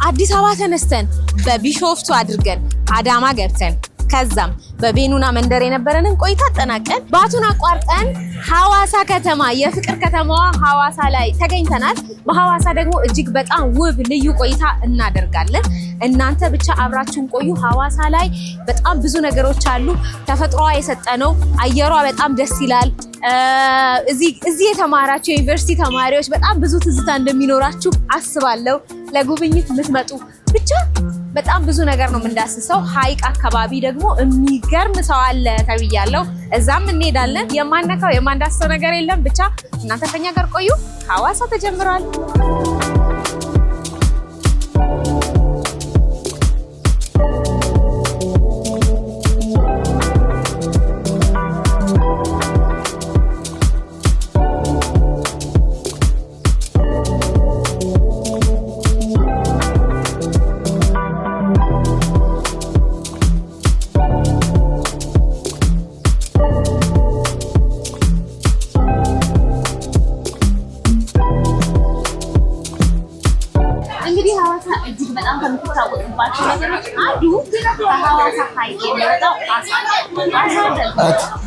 ከአዲስ አበባ ተነስተን በቢሾፍቱ አድርገን አዳማ ገብተን ከዛም በቤኑና መንደር የነበረንን ቆይታ አጠናቀን ባቱን አቋርጠን ሐዋሳ ከተማ የፍቅር ከተማዋ ሐዋሳ ላይ ተገኝተናል። በሐዋሳ ደግሞ እጅግ በጣም ውብ ልዩ ቆይታ እናደርጋለን። እናንተ ብቻ አብራችሁን ቆዩ። ሐዋሳ ላይ በጣም ብዙ ነገሮች አሉ። ተፈጥሮዋ የሰጠነው አየሯ በጣም ደስ ይላል። እዚህ የተማራችሁ የዩኒቨርሲቲ ተማሪዎች በጣም ብዙ ትዝታ እንደሚኖራችሁ አስባለሁ። ለጉብኝት የምትመጡ ብቻ በጣም ብዙ ነገር ነው የምንዳስሰው። ሐይቅ አካባቢ ደግሞ የሚገርም ሰው አለ ተብያለሁ። እዛም እንሄዳለን። የማነካው የማንዳስሰው ነገር የለም። ብቻ እናንተ ከኛ ጋር ቆዩ። ሐዋሳ ተጀምሯል።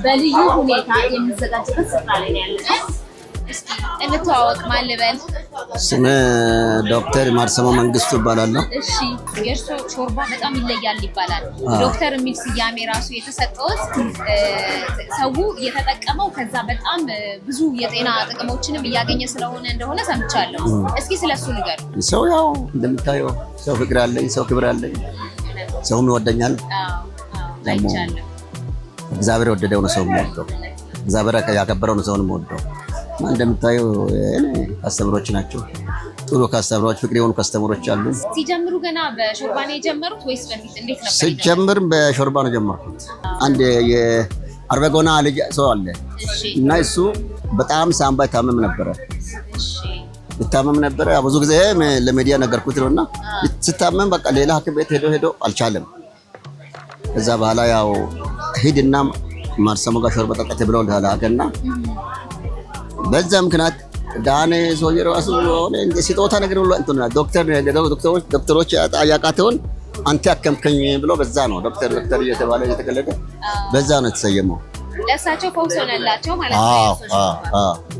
በልዩ ሁኔታ የሚዘጋጅበት ስፍራ ላይ ያለነው። እንተዋወቅ። ማን ልበል? ስሜ ዶክተር ማርሰሞ መንግስቱ ይባላለሁ። እሺ፣ የእርሶ ሾርባ በጣም ይለያል ይባላል። ዶክተር የሚል ስያሜ ራሱ የተሰጠውት ሰው እየተጠቀመው ከዛ በጣም ብዙ የጤና ጥቅሞችንም እያገኘ ስለሆነ እንደሆነ ሰምቻለሁ። እስኪ ስለሱ ንገሩ። ሰው ያው እንደምታየው ሰው ፍቅር አለኝ፣ ሰው ክብር አለኝ፣ ሰውም ይወደኛል። አይቻለሁ። እግዚአብሔር ወደደው ነው ሰው የሚወደው፣ እግዚአብሔር ያከበረው ነው ሰውን የሚወደው። እንደምታየው ካስተምሮች ናቸው። ጥሩ ካስተምሮች፣ ፍቅር የሆኑ ካስተምሮች አሉ። ሲጀምሩ ገና በሾርባ ነው የጀመሩት ወይስ በፊት እንዴት ነበር? ሲጀምር በሾርባ ነው ጀመርኩት። አንድ የአርበጎና ልጅ ሰው አለ እና እሱ በጣም ሳምባ ይታመም ነበረ። ይታመም ነበረ። ብዙ ጊዜ ለሚዲያ ነገርኩት ነውና ሲታመም በቃ ሌላ ሐኪም ቤት ሄዶ አልቻለም። ከዛ በኋላ ያው ሂድና ማርሰሞ ጋር ሾርባ ጠጣ ብለው ላከና በዛ ምክንያት ዳኔ ሰውዬ ራሱ ሆነ እንደ ሲጦታ ነገር ሁሉ እንትና ዶክተሮች ያቃተውን አንተ አከምከኝ ብሎ በዛ ነው ዶክተር እየተባለ እየተገለጠ በዛ ነው የተሰየመው። ለሳቸው ፈውስ ሆነላቸው ማለት ነው።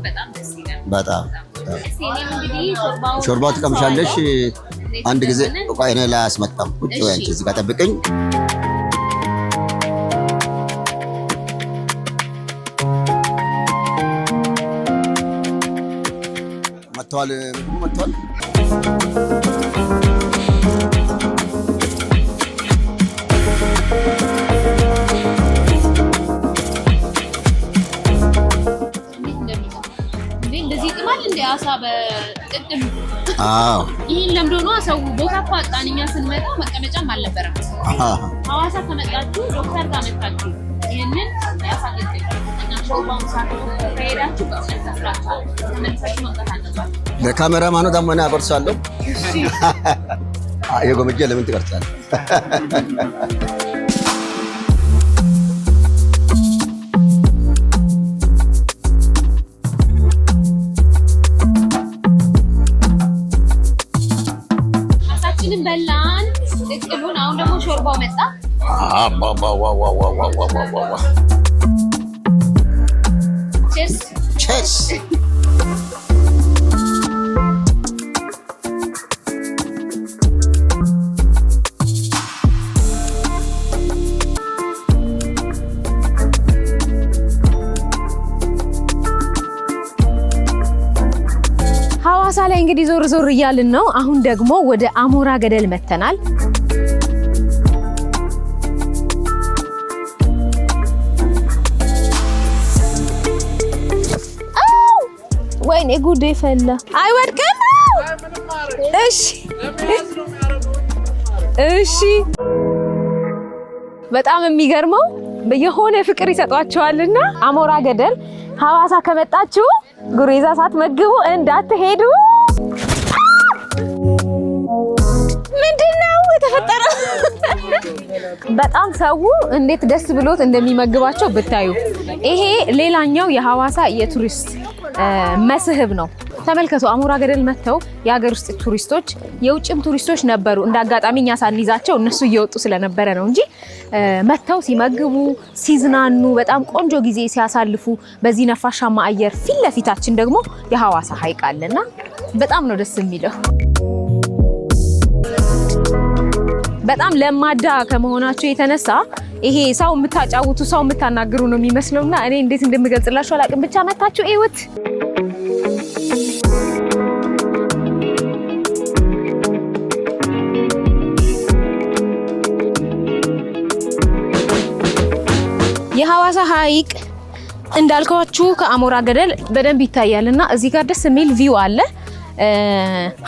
በጣም ደስ ይላል። በጣም እኔም እንግዲህ ሾርባው ትቀምሻለሽ። አንድ ጊዜ ቆይ እኔ ላይ አስመጣም ቁጭ ወይ አንቺ እዚህ ጋር ጠብቀኝ። መጥቷል። እንደዚህ ጥማል እንደ አሳ በቅድም አዎ፣ ይሄን ለምዶ ነው ሰው ቦታ አጣን። እኛ ስንመጣ መቀመጫም አልነበረም። ሐዋሳ ከመጣችሁ ዶክተር ጋር መጣችሁ ይሄንን ያሳልፈኝ እና ሾርባውን ሳትሉ ከሄዳችሁ በእውነት ተስራችኋል። ተመልሳችሁ መምጣት አለባችሁ። ለካሜራማኑ ደግሞ እኔ አጎርሳለሁ። እሺ የጎመጀ ለምን ትቀርጻለህ? አሳችንን በላን ጥቅሉን። አሁን ደግሞ ሾርባው መጣ። ቼርስ ቼርስ። ሐዋሳ ላይ እንግዲህ ዞር ዞር እያልን ነው። አሁን ደግሞ ወደ አሞራ ገደል መተናል። ወይኔ ጉዴ ፈላ። አይወድቅም። እሺ እሺ። በጣም የሚገርመው የሆነ ፍቅር ይሰጧቸዋልና አሞራ ገደል ሐዋሳ ከመጣችሁ ጉሬዛ ሳትመግቡ እንዳትሄዱ። ምንድነው የተፈጠረው? በጣም ሰው እንዴት ደስ ብሎት እንደሚመግባቸው ብታዩ። ይሄ ሌላኛው የሐዋሳ የቱሪስት መስህብ ነው። ተመልከቱ አሞራ ገደል መተው የሀገር ውስጥ ቱሪስቶች የውጭም ቱሪስቶች ነበሩ እንዳጋጣሚ እኛ ሳንይዛቸው እነሱ እየወጡ ስለነበረ ነው እንጂ መተው ሲመግቡ ሲዝናኑ በጣም ቆንጆ ጊዜ ሲያሳልፉ በዚህ ነፋሻማ አየር ፊት ለፊታችን ደግሞ የሐዋሳ ሐይቅ አለና በጣም ነው ደስ የሚለው። በጣም ለማዳ ከመሆናቸው የተነሳ ይሄ ሰው የምታጫውቱ ሰው የምታናግሩ ነው የሚመስለውና እኔ እንዴት እንደምገልጽላችሁ አላቅም ብቻ መታችሁ እዩት። የሐዋሳ ሐይቅ እንዳልኳችሁ ከአሞራ ገደል በደንብ ይታያልና እዚህ ጋር ደስ የሚል ቪው አለ።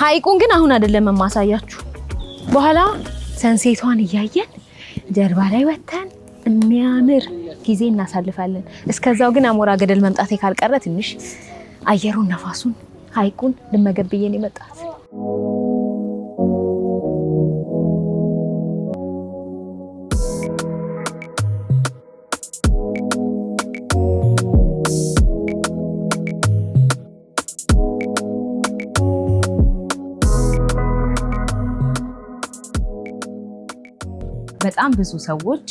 ሐይቁን ግን አሁን አይደለም ማሳያችሁ በኋላ ሰንሴቷን እያየን ጀርባ ላይ ወተን የሚያምር ጊዜ እናሳልፋለን። እስከዛው ግን አሞራ ገደል መምጣቴ ካልቀረ ትንሽ አየሩን ነፋሱን ሐይቁን ልመገብየን ይመጣል። በጣም ብዙ ሰዎች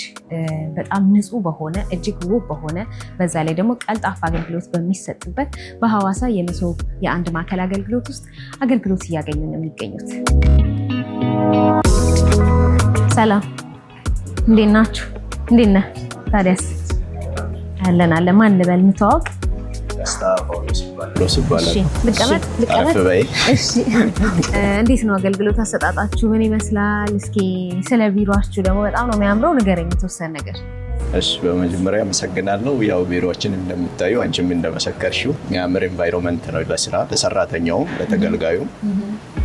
በጣም ንጹህ በሆነ እጅግ ውብ በሆነ በዛ ላይ ደግሞ ቀልጣፋ አገልግሎት በሚሰጥበት በሐዋሳ የመሶብ የአንድ ማዕከል አገልግሎት ውስጥ አገልግሎት እያገኙ ነው የሚገኙት። ሰላም እንዴት ናችሁ? እንዴት ነህ? ታዲያስ አለን ማን ልበል እንተዋወቅ? ልቀመጥ። እሺ እንዴት ነው አገልግሎት አሰጣጣችሁ ምን ይመስላል? እስኪ ስለ ቢሮአችሁ ደግሞ በጣም ነው የሚያምረው ንገረኝ የተወሰነ ነገር። እሺ በመጀመሪያ አመሰግናለሁ። ያው ቢሮአችን እንደምታዩ አንቺም እንደመሰከርሽው የሚያምር ኤንቫይሮንመንት ነው ለስራ ለሰራተኛውም ለተገልጋዩም።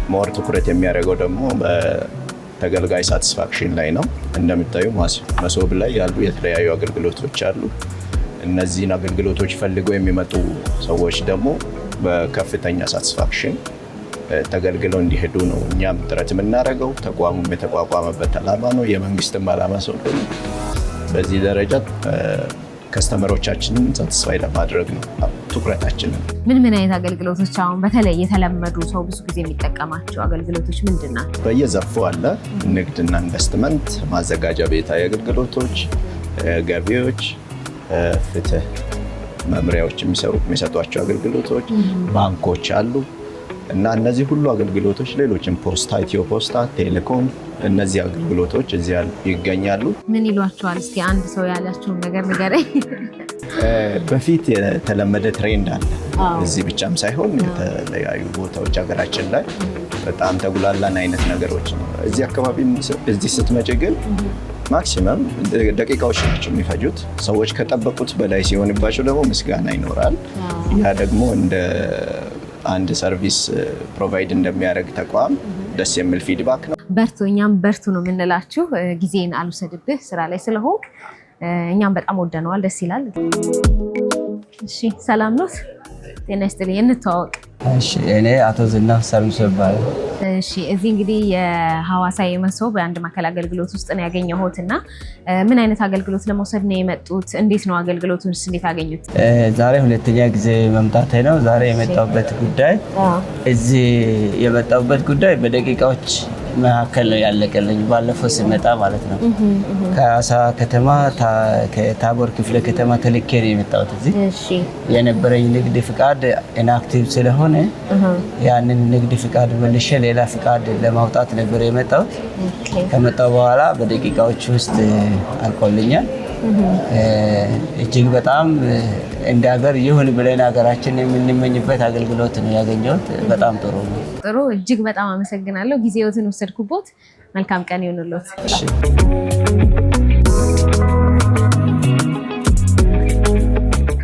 ሞር ትኩረት የሚያደርገው ደግሞ በተገልጋይ ሳቲስፋክሽን ላይ ነው። እንደምታዩ መሶብ ላይ ያሉ የተለያዩ አገልግሎቶች አሉ። እነዚህን አገልግሎቶች ፈልገው የሚመጡ ሰዎች ደግሞ በከፍተኛ ሳቲስፋክሽን ተገልግለው እንዲሄዱ ነው እኛም ጥረት የምናደርገው። ተቋሙም የተቋቋመበት ዓላማ ነው፣ የመንግስትም ዓላማ ስለሆነ በዚህ ደረጃ ከስተመሮቻችንን ሳቲስፋይ ለማድረግ ነው ትኩረታችንን። ምን አይነት አገልግሎቶች አሁን በተለይ የተለመዱ ሰው ብዙ ጊዜ የሚጠቀማቸው አገልግሎቶች ምንድን ናቸው? በየዘርፉ አለ። ንግድና ኢንቨስትመንት፣ ማዘጋጃ ቤታዊ አገልግሎቶች፣ ገቢዎች፣ ፍትህ መምሪያዎች የሚሰጧቸው አገልግሎቶች፣ ባንኮች አሉ እና እነዚህ ሁሉ አገልግሎቶች ሌሎችም ፖስታ፣ ኢትዮ ፖስታ፣ ቴሌኮም እነዚህ አገልግሎቶች እዚያ ይገኛሉ። ምን ይሏቸዋል? እስኪ አንድ ሰው ያላቸውን ነገር ንገረኝ። በፊት የተለመደ ትሬንድ አለ እዚህ ብቻም ሳይሆን የተለያዩ ቦታዎች ሀገራችን ላይ በጣም ተጉላላን አይነት ነገሮች ነው። እዚህ አካባቢ እዚህ ስትመጪ ግን ማክሲመም ደቂቃዎች ናቸው የሚፈጁት። ሰዎች ከጠበቁት በላይ ሲሆንባቸው ደግሞ ምስጋና ይኖራል። ያ ደግሞ እንደ አንድ ሰርቪስ ፕሮቫይድ እንደሚያደርግ ተቋም ደስ የሚል ፊድባክ ነው። በርቱ፣ እኛም በርቱ ነው የምንላችሁ። ጊዜን አልወሰድብህ ስራ ላይ ስለሆንክ እኛም በጣም ወደነዋል። ደስ ይላል። እሺ ሰላም ነው? ጤና ይስጥልኝ። እንተዋወቅ። እሺ እኔ አቶ ዝናብ ሰርምሶ ይባላል። እሺ እዚህ እንግዲህ የሐዋሳ የመሶብ የአንድ ማዕከል አገልግሎት ውስጥ ነው ያገኘሁት እና ምን አይነት አገልግሎት ለመውሰድ ነው የመጡት? እንዴት ነው አገልግሎቱን እንዴት አገኙት? ዛሬ ሁለተኛ ጊዜ መምጣቴ ነው። ዛሬ የመጣሁበት ጉዳይ እዚህ የመጣሁበት ጉዳይ በደቂቃዎች መካከል ነው ያለቀልኝ። ባለፈው ስመጣ ማለት ነው ከሐዋሳ ከተማ ከታቦር ክፍለ ከተማ ተልኬ ነው የመጣሁት። እዚህ የነበረኝ ንግድ ፍቃድ ኢንአክቲቭ ስለሆነ ያንን ንግድ ፍቃድ መልሼ ሌላ ፍቃድ ለማውጣት ነበር የመጣሁት። ከመጣሁ በኋላ በደቂቃዎች ውስጥ አልቆልኛል። እጅግ በጣም እንደ ሀገር ይሁን ብለን ሀገራችን የምንመኝበት አገልግሎት ነው ያገኘሁት። በጣም ጥሩ ነው። ጥሩ፣ እጅግ በጣም አመሰግናለሁ። ጊዜዎትን ወሰድኩቦት። መልካም ቀን ይሁንልዎት።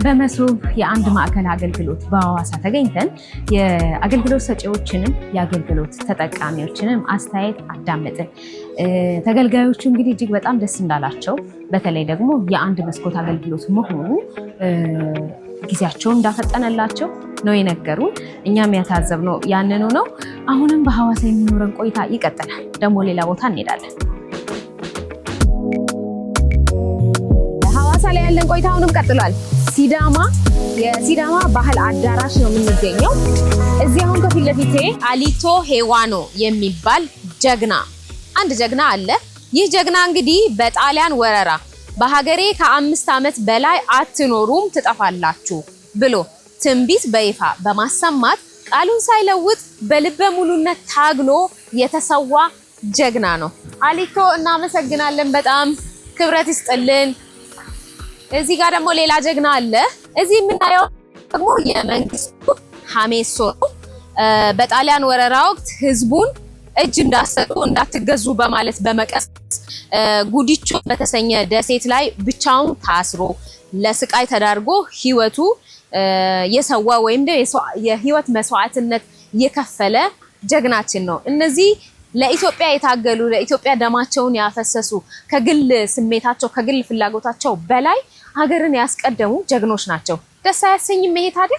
በመሶብ የአንድ ማዕከል አገልግሎት በሐዋሳ ተገኝተን የአገልግሎት ሰጪዎችንም የአገልግሎት ተጠቃሚዎችንም አስተያየት አዳመጥን። ተገልጋዮቹ እንግዲህ እጅግ በጣም ደስ እንዳላቸው በተለይ ደግሞ የአንድ መስኮት አገልግሎት መሆኑ ጊዜያቸውን እንዳፈጠነላቸው ነው የነገሩን። እኛም ያታዘብነው ያንኑ ነው። አሁንም በሐዋሳ የሚኖረን ቆይታ ይቀጥላል። ደግሞ ሌላ ቦታ እንሄዳለን። ሐዋሳ ላይ ያለን ቆይታ አሁንም ቀጥሏል። ሲዳማ የሲዳማ ባህል አዳራሽ ነው የምንገኘው። እዚህ አሁን ከፊት ለፊቴ አሊቶ ሄዋኖ የሚባል አንድ ጀግና አለ። ይህ ጀግና እንግዲህ በጣሊያን ወረራ በሀገሬ ከ5 ዓመት በላይ አትኖሩም ትጠፋላችሁ ብሎ ትንቢት በይፋ በማሰማት ቃሉን ሳይለውጥ በልበ ሙሉነት ታግሎ የተሰዋ ጀግና ነው። አሊቶ እናመሰግናለን። በጣም ክብረት ይስጥልን። እዚህ ጋር ደግሞ ሌላ ጀግና አለ። እዚህ የምናየው ደግሞ የመንግስቱ ሐሜሶ በጣሊያን ወረራ ወቅት ህዝቡን እጅ እንዳሰጡ እንዳትገዙ በማለት በመቀስቀስ ጉዲቾ በተሰኘ ደሴት ላይ ብቻውን ታስሮ ለስቃይ ተዳርጎ ህይወቱ የሰዋ ወይም የህይወት መስዋዕትነት የከፈለ ጀግናችን ነው። እነዚህ ለኢትዮጵያ የታገሉ ለኢትዮጵያ ደማቸውን ያፈሰሱ ከግል ስሜታቸው ከግል ፍላጎታቸው በላይ ሀገርን ያስቀደሙ ጀግኖች ናቸው። ደስ አያሰኝም ይሄ ታዲያ?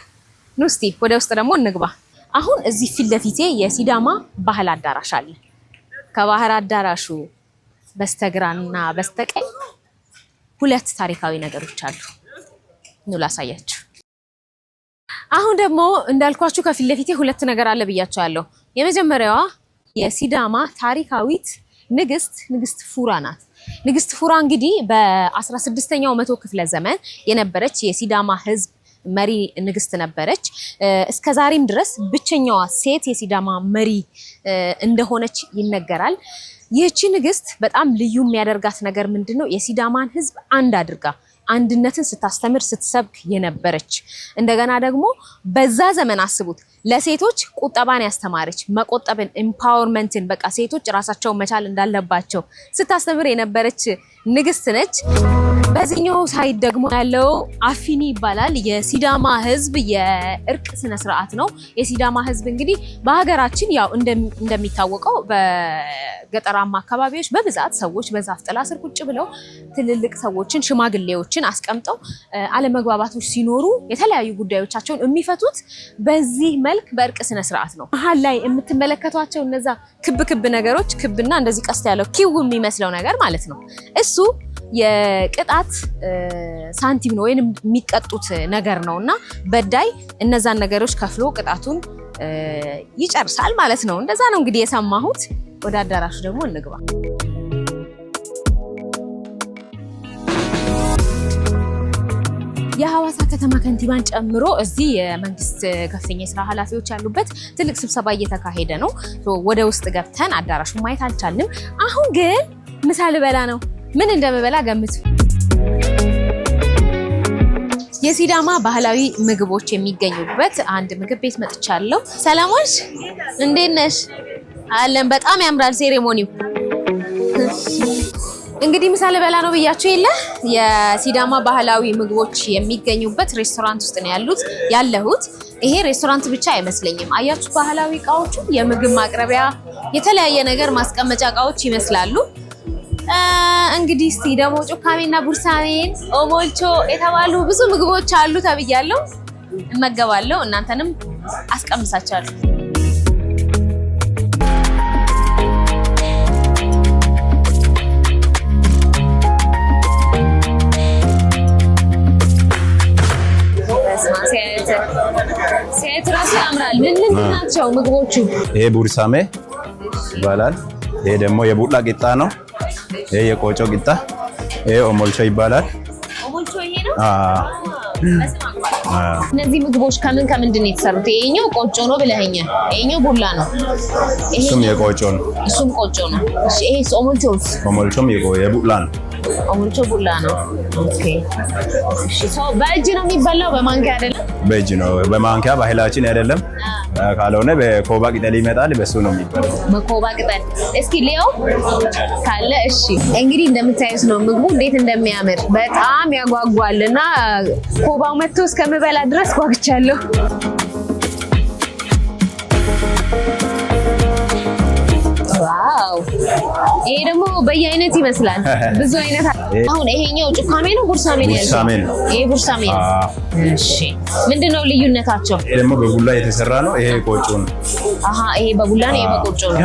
ኑ እስቲ ወደ ውስጥ ደግሞ እንግባ። አሁን እዚህ ፊት ለፊቴ የሲዳማ ባህል አዳራሽ አለ። ከባህል አዳራሹ በስተግራና በስተቀኝ 2 ታሪካዊ ነገሮች አሉ። ኑ ላሳያችሁ። አሁን ደግሞ እንዳልኳችሁ ከፊት ለፊቴ 2 ነገር አለ ብያችኋለሁ። የመጀመሪያዋ የሲዳማ ታሪካዊት ንግስት ፉራ ናት። ንግስት ፉራ እንግዲህ በ16ኛው መቶ ክፍለ ዘመን የነበረች የሲዳማ ህዝብ መሪ ንግስት ነበረች። እስከዛሬም ድረስ ብቸኛዋ ሴት የሲዳማ መሪ እንደሆነች ይነገራል። ይህቺ ንግስት በጣም ልዩ የሚያደርጋት ነገር ምንድነው? የሲዳማን ህዝብ አንድ አድርጋ አንድነትን ስታስተምር ስትሰብክ የነበረች እንደገና ደግሞ በዛ ዘመን አስቡት ለሴቶች ቁጠባን ያስተማረች መቆጠብን ኤምፓወርመንትን በቃ ሴቶች ራሳቸውን መቻል እንዳለባቸው ስታስተምር የነበረች ንግስት ነች። በዚህኛው ሳይድ ደግሞ ያለው አፊኒ ይባላል። የሲዳማ ህዝብ የእርቅ ስነ ስርዓት ነው። የሲዳማ ህዝብ እንግዲህ በሀገራችን ያው እንደሚታወቀው በገጠራማ አካባቢዎች በብዛት ሰዎች በዛፍ ጥላ ስር ቁጭ ብለው ትልልቅ ሰዎችን ሽማግሌዎችን አስቀምጠው አለመግባባቶች ሲኖሩ የተለያዩ ጉዳዮቻቸውን የሚፈቱት በዚህ መልክ በእርቅ ስነ ስርዓት ነው። መሀል ላይ የምትመለከቷቸው እነዛ ክብ ነገሮች ክብና እንደዚህ ቀስት ያለው ኪው የሚመስለው ነገር ማለት ነው። እሱ የቅጣት ሳንቲም ነው ወይንም የሚቀጡት ነገር ነውና በዳይ እነዛን ነገሮች ከፍሎ ቅጣቱን ይጨርሳል ማለት ነው። እንደዛ ነው እንግዲህ የሰማሁት። ወደ አዳራሹ ደግሞ እንግባ። የሐዋሳ ከተማ ከንቲባን ጨምሮ እዚህ የመንግስት ከፍተኛ የስራ ኃላፊዎች ያሉበት ትልቅ ስብሰባ እየተካሄደ ነው። ወደ ውስጥ ገብተን አዳራሹን ማየት አልቻልንም። አሁን ግን ምሳ ልበላ ነው። ምን እንደምበላ ገምቱ። የሲዳማ ባህላዊ ምግቦች የሚገኙበት አንድ ምግብ ቤት መጥቻለሁ። ሰላሞች እንዴት ነሽ? አለን። በጣም ያምራል ሴሬሞኒው። እንግዲህ ምሳ ልበላ ነው ብያችሁ የለ የሲዳማ ባህላዊ ምግቦች የሚገኙበት ሬስቶራንት ውስጥ ነው ያለሁት። ይሄ ሬስቶራንት ብቻ አይመስለኝም። አያችሁ ባህላዊ እቃዎቹ የምግብ ማቅረቢያ የተለያየ ነገር ማስቀመጫ እቃዎች ይመስላሉ። እንግዲህ እስቲ ደግሞ ጩካሜና ቡርሳሜን ኦሞልቾ የተባሉ ብዙ ምግቦች አሉ ተብያለሁ። እመገባለሁ፣ እናንተንም አስቀምሳችኋለሁ። ሴት ራሱ ያምራል። ምን ናቸው ምግቦቹ? ይሄ ቡርሳሜ ይባላል። ይሄ ደግሞ የቡላ ቂጣ ነው። ይሄ የቆጮ ቂጣ፣ ይሄ ኦሞልቾ ይባላል። ኦሞልቾ ይሄ ነው። እነዚህ ምግቦች ከምንድን ነው የተሰሩት? ይሄኛው ቆጮ ነው ብለኸኛል። ይሄኛው ቡላ ነው። እሱም የቆጮ ነው። እሱም ቆጮ ነው። እሺ ይሄ ኦሞልቾስ? ኦሞልቾም የቡላ ነው። ኦሞልቾ ቡላ ነው። ኦኬ እሺ። በእጅ ነው የሚበላው በማንኪያ አይደለም? በእጅ ነው። በማንኪያ ባህላችን አይደለም። ካልሆነ በኮባ ቅጠል ይመጣል፣ በሱ ነው የሚበላው። በኮባ ቅጠል እስኪ ሊዮ ካለ። እሺ እንግዲህ እንደምታዩት ነው ምግቡ እንዴት እንደሚያምር በጣም ያጓጓልና ኮባው መጥቶ እስከምበላ ድረስ ጓግቻለሁ። ዋው! ይሄ ደግሞ በየአይነት ይመስላል። ብዙ አይነት። አሁን ይሄኛው ጩካሜ ነው ቡርሳሜ ነው ያልኩት? ይሄ ቡርሳሜ ነው። እሺ ምንድነው ልዩነታቸው? ደግሞ በቡላ የተሰራ ነው። ይሄ ቆጮ ነው። አሃ ይሄ በቡላ ነው፣ ይሄ በቆጮ ነው።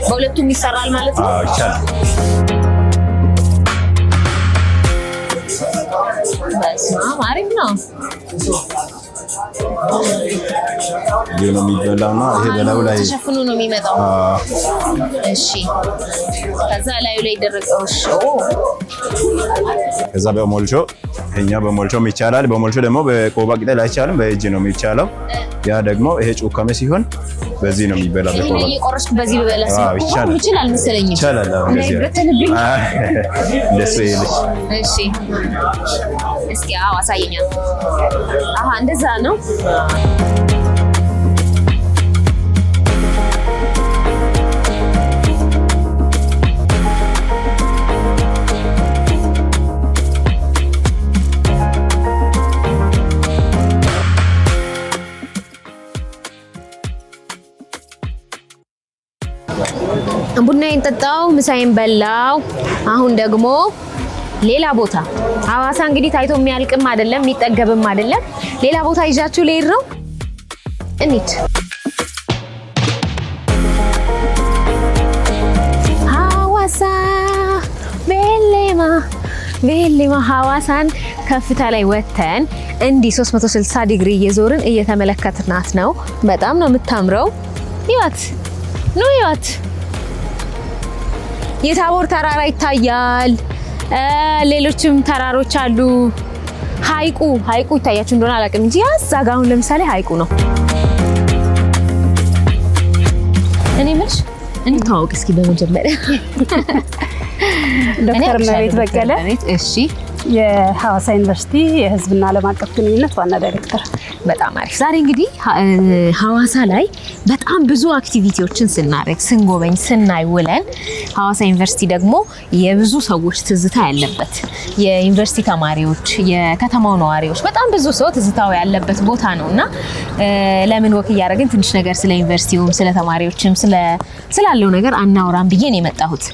በሁለቱም ይሰራል ማለት ነው? አዎ ይቻላል። በስመ አሪፍ ነው። ይሄ ነው የሚበላውና ይሄ በላዩ ላይ ተሸፍኖ ነው የሚመጣው። እሺ ከዛ ላዩ ላይ ይደረገው። እሺ ከዛ በሞልቾ እኛ በሞልቾም ይቻላል። በሞልቾ ደግሞ በኮባ ቅጠል አይቻልም፣ በእጅ ነው የሚቻለው። ያ ደግሞ ይሄ ጩካሜ ሲሆን በዚህ ነው የሚበላ። በኮባ እየቆረስኩ በዚህ በበላስ ይቻላል። ይችላል መሰለኝ። ይቻላል። እንደሱ ይልሽ። እሺ እስኪ አሳየኛ። አሃ እንደዛ ነው። ቡናዬን ጠጣው፣ ምሳዬን በላው። አሁን ደግሞ ሌላ ቦታ ሐዋሳ እንግዲህ ታይቶ የሚያልቅም አይደለም የሚጠገብም አይደለም። ሌላ ቦታ ይዣችሁ ልሄድ ነው። እንሂድ። ሐዋሳ ቤሌማ ሐዋሳን ከፍታ ላይ ወተን እንዲህ 360 ዲግሪ እየዞርን እየተመለከትናት ነው። በጣም ነው የምታምረው። ይዋት ነው ይዋት። የታቦር ተራራ ይታያል። ሌሎችም ተራሮች አሉ። ሐይቁ ይታያችሁ እንደሆነ አላውቅም እንጂ እዛ ጋር አሁን ለምሳሌ ሐይቁ ነው። እኔ ምንሽ እንተዋወቅ እስኪ በመጀመሪያ ዶክተር መቤት በቀለ። እሺ የሐዋሳ ዩኒቨርሲቲ የሕዝብና ዓለም አቀፍ ግንኙነት ዋና ዳይሬክተር። በጣም አሪፍ። ዛሬ እንግዲህ ሐዋሳ ላይ በጣም ብዙ አክቲቪቲዎችን ስናደርግ ስንጎበኝ ስናይ ውለን ሐዋሳ ዩኒቨርሲቲ ደግሞ የብዙ ሰዎች ትዝታ ያለበት የዩኒቨርሲቲ ተማሪዎች፣ የከተማው ነዋሪዎች በጣም ብዙ ሰው ትዝታው ያለበት ቦታ ነውና ለምን ወክ እያደረግን ትንሽ ነገር ስለ ዩኒቨርሲቲውም ስለ ተማሪዎችም ስላለው ነገር አናውራም ብዬ ነው የመጣሁት።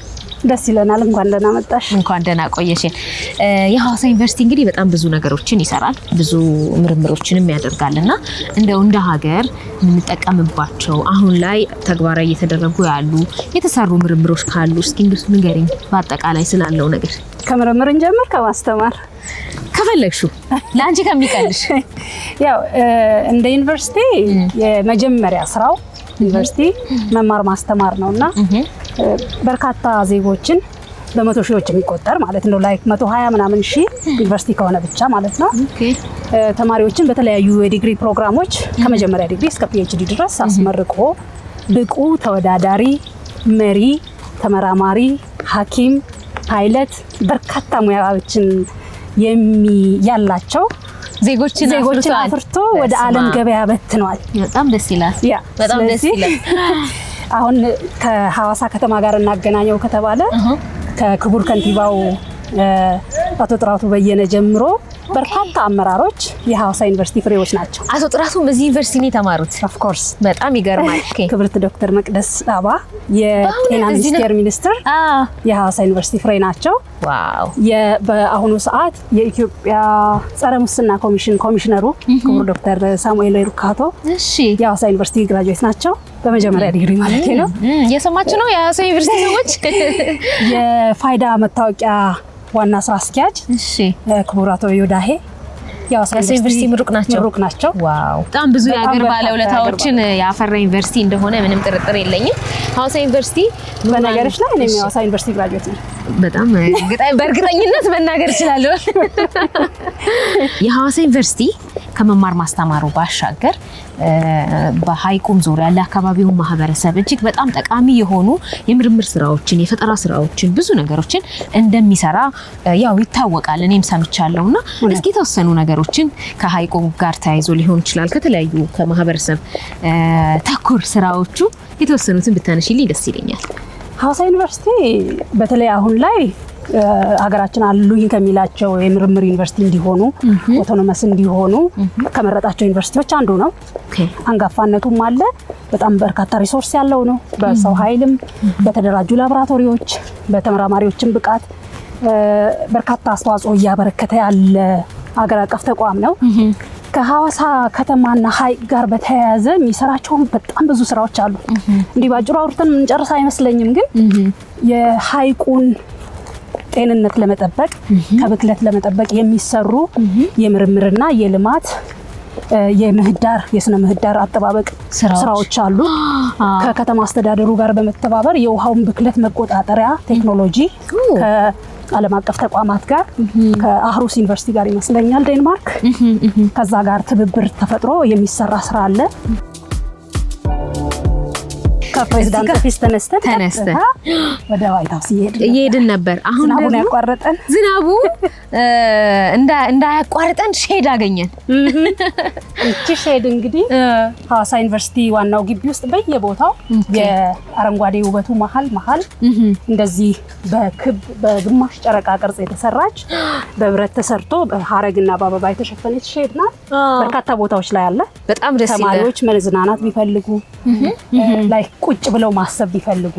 ደስ ይለናል። እንኳን ደህና መጣሽ። እንኳን ደህና ቆየሽ። የሐዋሳ ዩኒቨርሲቲ እንግዲህ በጣም ብዙ ነገሮችን ይሰራል፣ ብዙ ምርምሮችንም ያደርጋልና እንደው እንደ ሀገር የምንጠቀምባቸው አሁን ላይ ተግባራዊ እየተደረጉ ያሉ የተሰሩ ምርምሮች ካሉ እስኪ ንገሪኝ በአጠቃላይ ስላለው ነገር። ከምርምር እንጀምር ከማስተማር ከፈለግሽው ለአንቺ ከሚቀልሽ። ያው እንደ ዩኒቨርሲቲ የመጀመሪያ ስራው ዩኒቨርሲቲ መማር ማስተማር ነውና በርካታ ዜጎችን በመቶ ሺዎች የሚቆጠር ማለት ነው ላይክ 120 ምናምን ሺህ ዩኒቨርሲቲ ከሆነ ብቻ ማለት ነው ተማሪዎችን በተለያዩ የዲግሪ ፕሮግራሞች ከመጀመሪያ ዲግሪ እስከ ፒኤችዲ ድረስ አስመርቆ ብቁ ተወዳዳሪ፣ መሪ፣ ተመራማሪ፣ ሐኪም፣ ፓይለት በርካታ ሙያዎችን ያላቸው ዜጎችን አፍርቶ ወደ ዓለም ገበያ በትኗል። በጣም ደስ ይላል። በጣም ደስ ይላል። አሁን ከሐዋሳ ከተማ ጋር እናገናኘው ከተባለ ከክቡር ከንቲባው አቶ ጥራቱ በየነ ጀምሮ በርካታ አመራሮች የሐዋሳ ዩኒቨርሲቲ ፍሬዎች ናቸው። አቶ ጥራቱም በዚህ ዩኒቨርሲቲ ነው የተማሩት። ኦፍ ኮርስ በጣም ይገርማል። ክብርት ዶክተር መቅደስ ዳባ የጤና ሚኒስቴር ሚኒስትር የሐዋሳ ዩኒቨርሲቲ ፍሬ ናቸው። ዋው! በአሁኑ ሰዓት የኢትዮጵያ ጸረ ሙስና ኮሚሽን ኮሚሽነሩ ክቡር ዶክተር ሳሙኤል ሩካቶ የሐዋሳ ዩኒቨርሲቲ ግራጁዌት ናቸው። በመጀመሪያ ዲግሪ ማለት ነው። እየሰማችሁ ነው የሐዋሳ ዩኒቨርሲቲ ሰዎች። የፋይዳ መታወቂያ ዋና ስራ አስኪያጅ ክቡር አቶ ዮዳሄ የሐዋሳ ዩኒቨርሲቲ ምሩቅ ናቸው። ዋው! በጣም ብዙ የሀገር ባለውለታዎችን ያፈራ ዩኒቨርሲቲ እንደሆነ ምንም ጥርጥር የለኝም። ሐዋሳ ዩኒቨርሲቲ በነገሮች ላይ እኔም የሐዋሳ ዩኒቨርሲቲ ግራጁዌት ነኝ። በጣም በእርግጠኝነት መናገር እችላለሁ። የሐዋሳ ዩኒቨርሲቲ ከመማር ማስተማሩ ባሻገር በሐይቁም ዙሪያ ለአካባቢው ማህበረሰብ እጅግ በጣም ጠቃሚ የሆኑ የምርምር ስራዎችን፣ የፈጠራ ስራዎችን፣ ብዙ ነገሮችን እንደሚሰራ ያው ይታወቃል። እኔም ሰምቻለሁና እስኪ የተወሰኑ ነገሮችን ከሐይቁ ጋር ተያይዞ ሊሆን ይችላል ከተለያዩ ከማህበረሰብ ተኮር ስራዎቹ የተወሰኑትን ብታነሺልኝ ደስ ይለኛል። ሐዋሳ ዩኒቨርሲቲ በተለይ አሁን ላይ ሀገራችን አሉኝ ከሚላቸው የምርምር ዩኒቨርሲቲ እንዲሆኑ ኦቶኖመስ እንዲሆኑ ከመረጣቸው ዩኒቨርሲቲዎች አንዱ ነው። አንጋፋነቱም አለ። በጣም በርካታ ሪሶርስ ያለው ነው። በሰው ኃይልም በተደራጁ ላቦራቶሪዎች በተመራማሪዎችም ብቃት በርካታ አስተዋጽኦ እያበረከተ ያለ ሀገር አቀፍ ተቋም ነው። ከሐዋሳ ከተማና ሐይቅ ጋር በተያያዘ የሚሰራቸው በጣም ብዙ ስራዎች አሉ። እንዲህ ባጭሩ አውርተን የምንጨርስ አይመስለኝም። ግን የሐይቁን ጤንነት ለመጠበቅ ከብክለት ለመጠበቅ የሚሰሩ የምርምርና የልማት የስነ ምህዳር አጠባበቅ ስራዎች አሉ። ከከተማ አስተዳደሩ ጋር በመተባበር የውሃውን ብክለት መቆጣጠሪያ ቴክኖሎጂ ከዓለም አቀፍ ተቋማት ጋር ከአህሩስ ዩኒቨርሲቲ ጋር ይመስለኛል ዴንማርክ ከዛ ጋር ትብብር ተፈጥሮ የሚሰራ ስራ አለ። ከፕሬዝዳንት ኦፊስ ተነስተን ወደ ዋይት ሃውስ እየሄድን ነበር። አሁን ዝናቡን ያቋረጠን ዝናቡ እንዳያቋርጠን ሼድ አገኘን። እቺ ሼድ እንግዲህ ሐዋሳ ዩኒቨርሲቲ ዋናው ግቢ ውስጥ በየቦታው የአረንጓዴ ውበቱ መሃል እንደዚህ በክብ በግማሽ ጨረቃ ቅርጽ የተሰራች በብረት ተሰርቶ በሐረግና በአበባ የተሸፈነች ሼድ ናት። በርካታ ቦታዎች ላይ አለ። በጣም ደስ ይላል። ተማሪዎች መዝናናት ቢፈልጉ ላይ ቁጭ ብለው ማሰብ ቢፈልጉ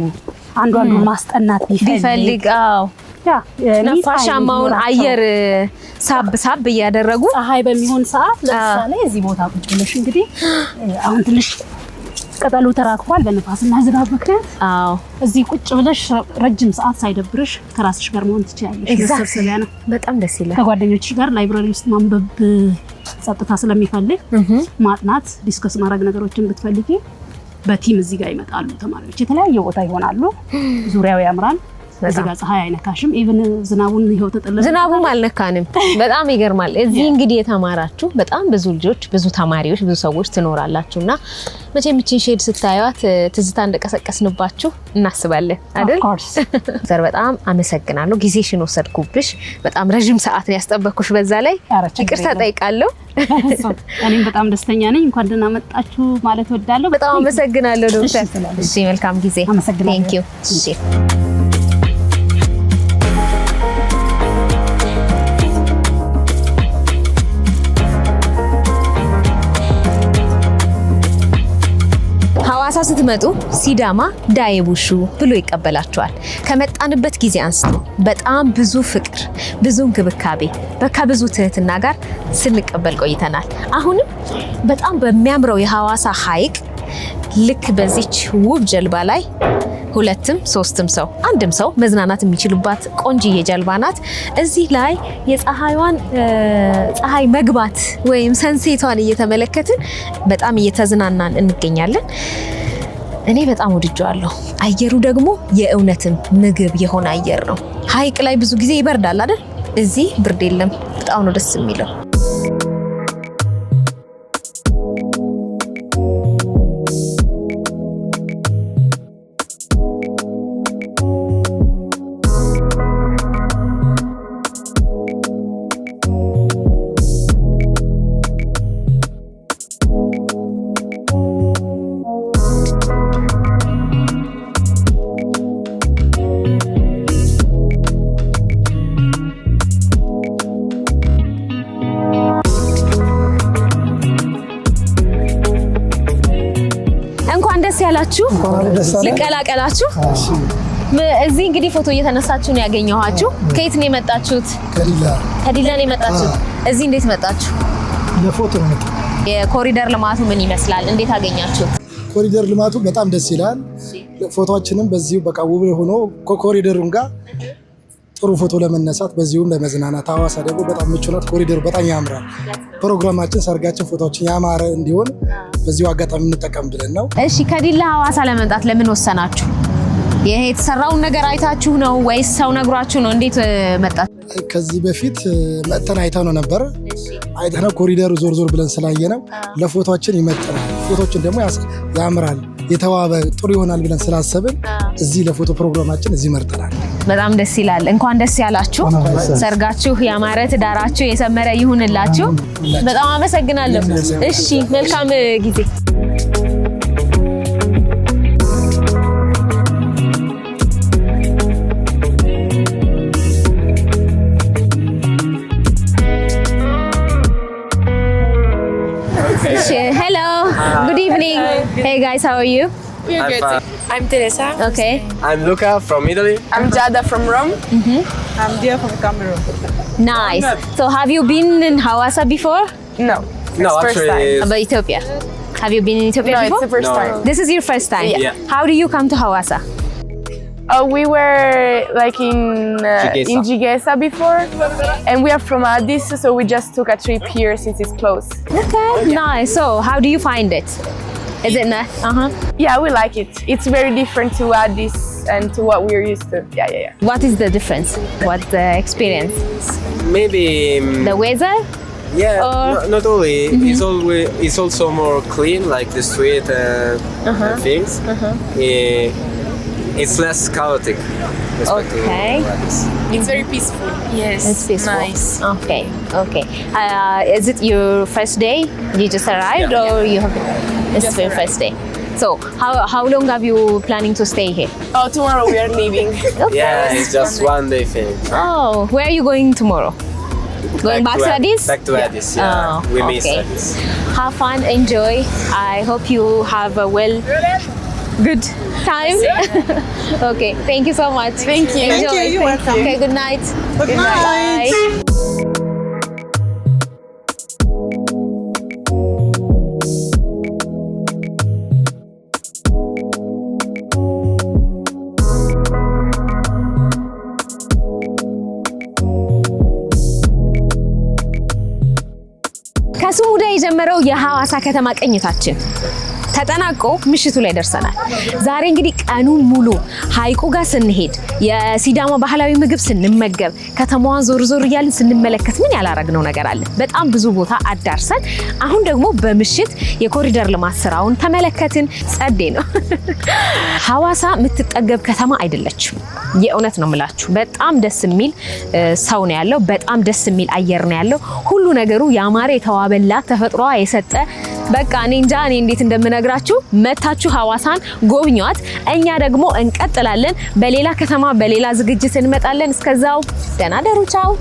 አንዱን ማስጠናት ቢፈልግ ነፋሻማውን አየር ሳብ እያደረጉ ፀሐይ በሚሆን ሰዓት ለምሳሌ እዚህ ቦታ ቁጭ ብለሽ እንግዲህ አሁን ትንሽ ቅጠሉ ተራክፏል በነፋስና ዝናብ ምክንያት እዚህ ቁጭ ብለሽ ረጅም ሰዓት ሳይደብርሽ ከራስሽ ጋር መሆን ትችያለሽ። መሰብሰቢያ ነው። በጣም ደስ ይላል። ከጓደኞችሽ ጋር ላይብራሪ ውስጥ ማንበብ ጸጥታ ስለሚፈልግ ማጥናት ዲስከስ ማድረግ ነገሮችን ብትፈልጊ በቲም እዚህ ጋር ይመጣሉ ተማሪዎች። የተለያየ ቦታ ይሆናሉ። ዙሪያው ያምራል። እዚህ ጋር ፀሐይ አይነካሽም። ኢቭን ዝናቡን ይሄው ተጠለለ። ዝናቡም አልነካንም። በጣም ይገርማል። እዚህ እንግዲህ የተማራችሁ በጣም ብዙ ልጆች፣ ብዙ ተማሪዎች፣ ብዙ ሰዎች ትኖራላችሁና መቼም እቺን ሼድ ስታዩት ትዝታ እንደቀሰቀስንባችሁ እናስባለን አይደል? ዘር በጣም አመሰግናለሁ። ጊዜሽን ወሰድኩብሽ። በጣም ረጅም ሰዓት ነው ያስጠበቅኩሽ። በዛ ላይ ይቅርታ ጠይቃለሁ። እኔም በጣም ደስተኛ ነኝ። እንኳን ደህና መጣችሁ ማለት ወዳለሁ። በጣም አመሰግናለሁ ዶክተር። እሺ መልካም ጊዜ። አመሰግናለሁ። ቴንክ ዩ። እሺ ሐዋሳ ስትመጡ ሲዳማ ዳይቡሹ ብሎ ይቀበላችኋል። ከመጣንበት ጊዜ አንስቶ በጣም ብዙ ፍቅር፣ ብዙ እንክብካቤ፣ ከብዙ ትህትና ጋር ስንቀበል ቆይተናል። አሁንም በጣም በሚያምረው የሐዋሳ ሐይቅ ልክ በዚች ውብ ጀልባ ላይ ሁለትም ሶስትም ሰው አንድም ሰው መዝናናት የሚችልባት ቆንጂዬ ጀልባ ናት። እዚህ ላይ የፀሐይዋን ፀሐይ መግባት ወይም ሰንሴቷን እየተመለከትን በጣም እየተዝናናን እንገኛለን። እኔ በጣም ወድጄዋለሁ። አየሩ ደግሞ የእውነትም ምግብ የሆነ አየር ነው። ሐይቅ ላይ ብዙ ጊዜ ይበርዳል አይደል? እዚህ ብርድ የለም። በጣም ነው ደስ የሚለው። ያላችሁ ልቀላቀላችሁ። እዚህ እንግዲህ ፎቶ እየተነሳችሁ ነው ያገኘኋችሁ። ከየት ነው የመጣችሁት? ከዲላ ነው የመጣችሁት። እዚህ እንዴት መጣችሁ? ለፎቶ ነው። የኮሪደር ልማቱ ምን ይመስላል? እንዴት አገኛችሁት? ኮሪደር ልማቱ በጣም ደስ ይላል። ፎቶአችንም በዚሁ በቃ ውብ ሆኖ ከኮሪደሩም ጋር ጥሩ ፎቶ ለመነሳት በዚሁም ለመዝናናት። ሐዋሳ ደግሞ በጣም ምቹ ናት። ኮሪደሩ በጣም ያምራል። ፕሮግራማችን፣ ሰርጋችን፣ ፎቶአችን ያማረ እንዲሆን በዚሁ አጋጣሚ እንጠቀም ብለን ነው። እሺ ከዲላ ሐዋሳ ለመምጣት ለምን ወሰናችሁ? ይሄ የተሰራውን ነገር አይታችሁ ነው ወይስ ሰው ነግሯችሁ ነው? እንዴት መጣችሁ? ከዚህ በፊት መጥተን አይተነው ነበር። አይተነው ኮሪደሩ ዞር ዞር ብለን ስላየነው ለፎቶአችን ይመጥናል፣ ፎቶችን ደግሞ ያምራል፣ የተዋበ ጥሩ ይሆናል ብለን ስላሰብን እዚህ ለፎቶ ፕሮግራማችን እዚህ መርጠናል። በጣም ደስ ይላል። እንኳን ደስ ያላችሁ። ሰርጋችሁ ያማረ፣ ትዳራችሁ የሰመረ ይሁንላችሁ። በጣም አመሰግናለሁ። እሺ መልካም ጊዜ። Hello. Good evening. Hey guys, how are you? We're good. I'm Teresa. Okay. I'm Luca from Italy. I'm Jada from Rome. I'm Dia from Cameroon. Nice. So have you been in Hawassa before? No. No, First actually, time. About Ethiopia? Have you been in Ethiopia No, before? it's the first time. This is your first time? Yeah. How do you come to Hawassa? We were like in Jigesa before, and we are from Addis, so we just took a trip here since it's close. Okay, nice. So, how do you find it? Is it nice? Yeah, we like it. It's very different to Addis and to what we're used to. Yeah. What is the difference? What's the experience? Maybe The weather? yeah, not only. It's also more clean, like the street and things. It's less chaotic. Okay. It's very peaceful. Yes, It's peaceful. nice. Okay. Is it your first day? You just arrived, or you have? It's your first day. So, how long have you planning to stay here? Oh, tomorrow we are leaving. Okay. Yeah, it's just one day thing. Oh, where are you going tomorrow? Going back to Addis? Back to Addis, yeah. Oh, We miss okay. Addis. Have fun, enjoy. I hope you have a good time. Okay, thank you so much. Thank you. Enjoy. Thank you. You're welcome. Okay, good night. Good night. Bye. ከስሙዳ የጀመረው የሐዋሳ ከተማ ቅኝታችን ተጠናቆ ምሽቱ ላይ ደርሰናል። ዛሬ እንግዲህ ቀኑ ሙሉ ሐይቁ ጋር ስንሄድ የሲዳማ ባህላዊ ምግብ ስንመገብ ከተማዋን ዞር እያልን ስንመለከት ምን ያላረግነው ነገር አለ? በጣም ብዙ ቦታ አዳርሰን አሁን ደግሞ በምሽት የኮሪደር ልማት ስራውን ተመለከትን። ጸዴ ነው። ሐዋሳ የምትጠገብ ከተማ አይደለችም። የእውነት ነው የምላችሁ። በጣም ደስ የሚል ሰው ነው ያለው። በጣም ደስ የሚል አየር ነው ያለው። ሁሉ ነገሩ ያማረ የተዋበላት ተፈጥሮዋ የሰጠ በቃ እኔ እንጃ እኔ እንዴት እንደምነግራችሁ። መታችሁ ሐዋሳን ጎብኟት። እኛ ደግሞ እንቀጥላለን። በሌላ ከተማ በሌላ ዝግጅት እንመጣለን። እስከዛው ደህና ደሩ። ቻው።